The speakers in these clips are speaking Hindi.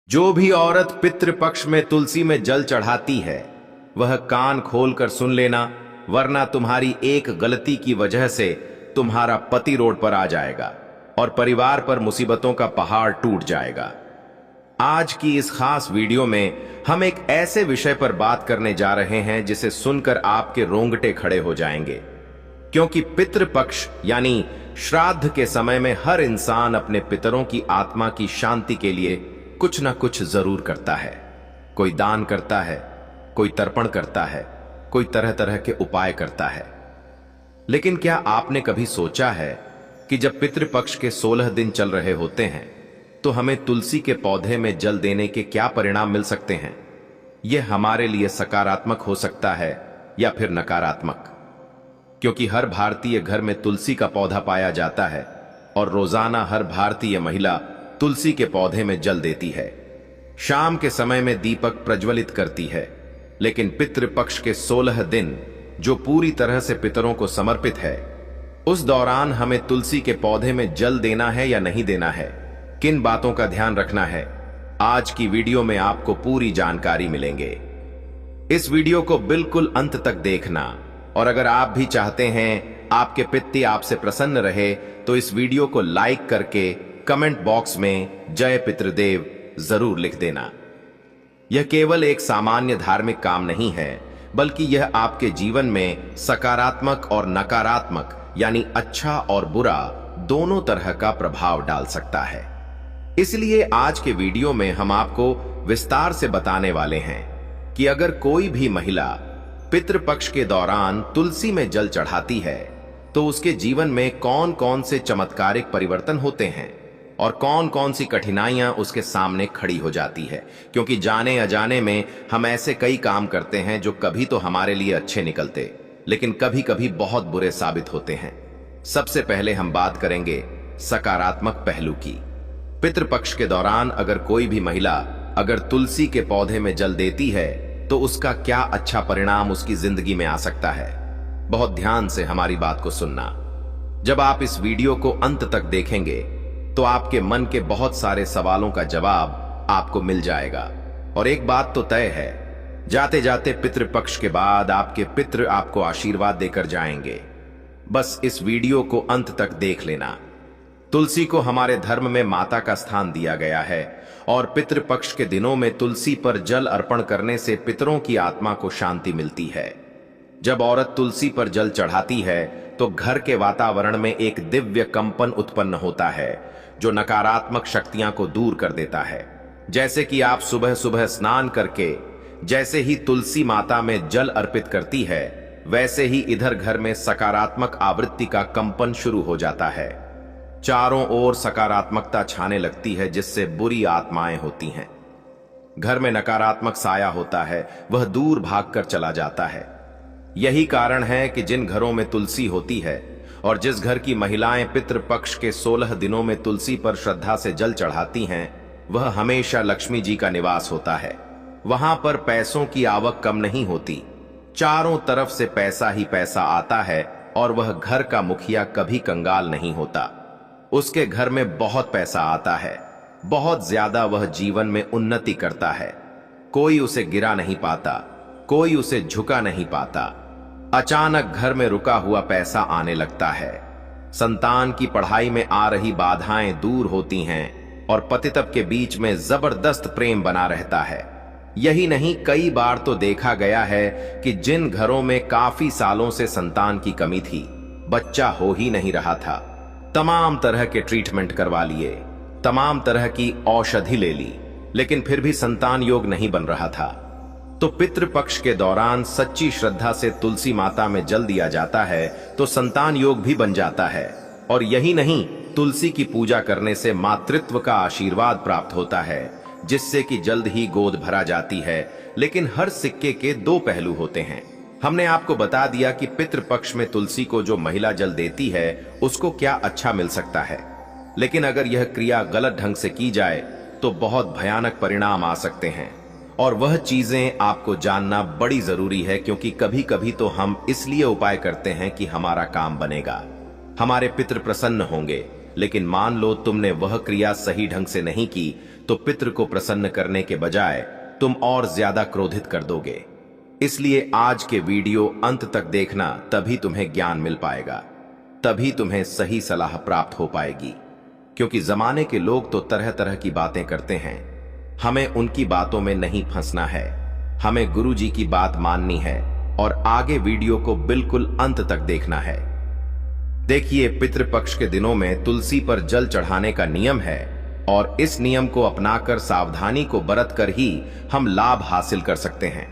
जो भी औरत पितृपक्ष में तुलसी में जल चढ़ाती है वह कान खोलकर सुन लेना, वरना तुम्हारी एक गलती की वजह से तुम्हारा पति रोड पर आ जाएगा और परिवार पर मुसीबतों का पहाड़ टूट जाएगा। आज की इस खास वीडियो में हम एक ऐसे विषय पर बात करने जा रहे हैं जिसे सुनकर आपके रोंगटे खड़े हो जाएंगे, क्योंकि पितृपक्ष यानी श्राद्ध के समय में हर इंसान अपने पितरों की आत्मा की शांति के लिए कुछ ना कुछ जरूर करता है। कोई दान करता है, कोई तर्पण करता है, कोई तरह तरह के उपाय करता है। लेकिन क्या आपने कभी सोचा है कि जब पितृपक्ष के 16 दिन चल रहे होते हैं तो हमें तुलसी के पौधे में जल देने के क्या परिणाम मिल सकते हैं? यह हमारे लिए सकारात्मक हो सकता है या फिर नकारात्मक, क्योंकि हर भारतीय घर में तुलसी का पौधा पाया जाता है और रोजाना हर भारतीय महिला तुलसी के पौधे में जल देती है। शाम के समय में दीपक प्रज्वलित करती है, लेकिन पितृपक्ष के 16 दिन जो पूरी तरह से पितरों को समर्पित है, उस दौरान हमें तुलसी के पौधे में जल देना है या नहीं देना है, किन बातों का ध्यान रखना है, आज की वीडियो में आपको पूरी जानकारी मिलेंगे। इस वीडियो को बिल्कुल अंत तक देखना, और अगर आप भी चाहते हैं आपके पितृ आपसे प्रसन्न रहे तो इस वीडियो को लाइक करके कमेंट बॉक्स में जय पितृदेव जरूर लिख देना। यह केवल एक सामान्य धार्मिक काम नहीं है, बल्कि यह आपके जीवन में सकारात्मक और नकारात्मक यानी अच्छा और बुरा दोनों तरह का प्रभाव डाल सकता है। इसलिए आज के वीडियो में हम आपको विस्तार से बताने वाले हैं कि अगर कोई भी महिला पितृपक्ष के दौरान तुलसी में जल चढ़ाती है तो उसके जीवन में कौन कौन से चमत्कारिक परिवर्तन होते हैं और कौन कौन सी कठिनाइयां उसके सामने खड़ी हो जाती है। क्योंकि जाने अजाने में हम ऐसे कई काम करते हैं जो कभी तो हमारे लिए अच्छे निकलते, लेकिन कभी कभी बहुत बुरे साबित होते हैं। सबसे पहले हम बात करेंगे सकारात्मक पहलू की। पितृपक्ष के दौरान अगर कोई भी महिला अगर तुलसी के पौधे में जल देती है तो उसका क्या अच्छा परिणाम उसकी जिंदगी में आ सकता है। बहुत ध्यान से हमारी बात को सुनना। जब आप इस वीडियो को अंत तक देखेंगे तो आपके मन के बहुत सारे सवालों का जवाब आपको मिल जाएगा। और एक बात तो तय है, जाते जाते पितृपक्ष के बाद आपके पितृ आपको आशीर्वाद देकर जाएंगे। बस इस वीडियो को अंत तक देख लेना। तुलसी को हमारे धर्म में माता का स्थान दिया गया है और पितृपक्ष के दिनों में तुलसी पर जल अर्पण करने से पितरों की आत्मा को शांति मिलती है। जब औरत तुलसी पर जल चढ़ाती है तो घर के वातावरण में एक दिव्य कंपन उत्पन्न होता है जो नकारात्मक शक्तियां को दूर कर देता है। जैसे कि आप सुबह सुबह स्नान करके जैसे ही तुलसी माता में जल अर्पित करती है, वैसे ही इधर घर में सकारात्मक आवृत्ति का कंपन शुरू हो जाता है। चारों ओर सकारात्मकता छाने लगती है जिससे बुरी आत्माएं होती हैं। घर में नकारात्मक साया होता है, वह दूर भागकर चला जाता है। यही कारण है कि जिन घरों में तुलसी होती है और जिस घर की महिलाएं पितृपक्ष के 16 दिनों में तुलसी पर श्रद्धा से जल चढ़ाती हैं, वह हमेशा लक्ष्मी जी का निवास होता है। वहां पर पैसों की आवक कम नहीं होती, चारों तरफ से पैसा ही पैसा आता है और वह घर का मुखिया कभी कंगाल नहीं होता। उसके घर में बहुत पैसा आता है, बहुत ज्यादा वह जीवन में उन्नति करता है। कोई उसे गिरा नहीं पाता, कोई उसे झुका नहीं पाता। अचानक घर में रुका हुआ पैसा आने लगता है। संतान की पढ़ाई में आ रही बाधाएं दूर होती हैं और पतितव के बीच में जबरदस्त प्रेम बना रहता है। यही नहीं, कई बार तो देखा गया है कि जिन घरों में काफी सालों से संतान की कमी थी, बच्चा हो ही नहीं रहा था, तमाम तरह के ट्रीटमेंट करवा लिए, तमाम तरह की औषधि ले ली, लेकिन फिर भी संतान योग नहीं बन रहा था। तो पितृपक्ष के दौरान सच्ची श्रद्धा से तुलसी माता में जल दिया जाता है तो संतान योग भी बन जाता है। और यही नहीं, तुलसी की पूजा करने से मातृत्व का आशीर्वाद प्राप्त होता है, जिससे कि जल्द ही गोद भरा जाती है। लेकिन हर सिक्के के दो पहलू होते हैं। हमने आपको बता दिया कि पितृपक्ष में तुलसी को जो महिला जल देती है उसको क्या अच्छा मिल सकता है, लेकिन अगर यह क्रिया गलत ढंग से की जाए तो बहुत भयानक परिणाम आ सकते हैं। और वह चीजें आपको जानना बड़ी जरूरी है, क्योंकि कभी कभी तो हम इसलिए उपाय करते हैं कि हमारा काम बनेगा, हमारे पितृ प्रसन्न होंगे, लेकिन मान लो तुमने वह क्रिया सही ढंग से नहीं की तो पितृ को प्रसन्न करने के बजाय तुम और ज्यादा क्रोधित कर दोगे। इसलिए आज के वीडियो अंत तक देखना, तभी तुम्हें ज्ञान मिल पाएगा, तभी तुम्हें सही सलाह प्राप्त हो पाएगी। क्योंकि जमाने के लोग तो तरह तरह की बातें करते हैं, हमें उनकी बातों में नहीं फंसना है, हमें गुरु जी की बात माननी है और आगे वीडियो को बिल्कुल अंत तक देखना है। देखिए, पितृपक्ष के दिनों में तुलसी पर जल चढ़ाने का नियम है और इस नियम को अपनाकर सावधानी को बरत कर ही हम लाभ हासिल कर सकते हैं।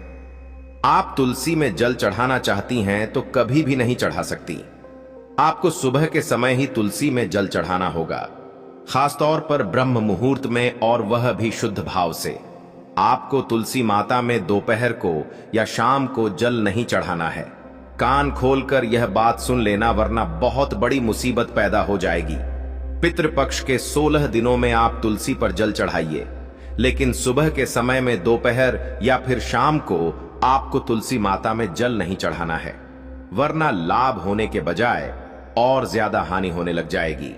आप तुलसी में जल चढ़ाना चाहती हैं तो कभी भी नहीं चढ़ा सकती। आपको सुबह के समय ही तुलसी में जल चढ़ाना होगा, खासतौर पर ब्रह्म मुहूर्त में, और वह भी शुद्ध भाव से। आपको तुलसी माता में दोपहर को या शाम को जल नहीं चढ़ाना है। कान खोलकर यह बात सुन लेना, वरना बहुत बड़ी मुसीबत पैदा हो जाएगी। पितृपक्ष के 16 दिनों में आप तुलसी पर जल चढ़ाइए, लेकिन सुबह के समय में, दोपहर या फिर शाम को आपको तुलसी माता में जल नहीं चढ़ाना है, वरना लाभ होने के बजाय और ज्यादा हानि होने लग जाएगी।